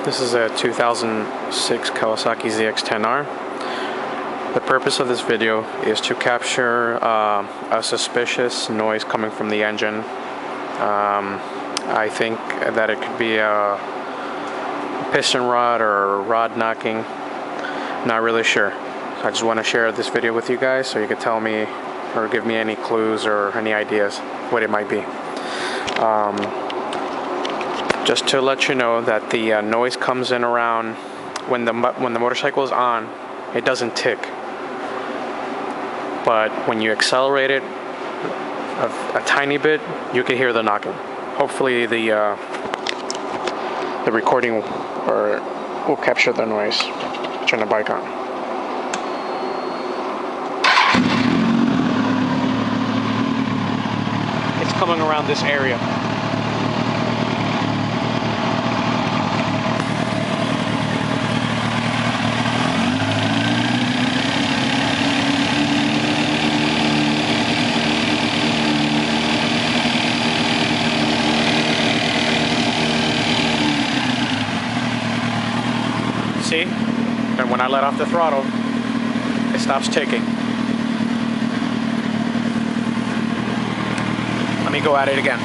This is a 2006 Kawasaki zx10r. The purpose of this video is to capture a suspicious noise coming from the engine. I think that it could be a piston rod or rod knocking. Not really sure. So I just want to share this video with you guys so you can tell me or give me any clues or any ideas what it might be. Just to let you know that the noise comes in around when the motorcycle is on, it doesn't tick. But when you accelerate it a tiny bit, you can hear the knocking. Hopefully the recording will capture the noise. Turn the bike on. It's coming around this area. See? And when I let off the throttle, it stops ticking. Let me go at it again.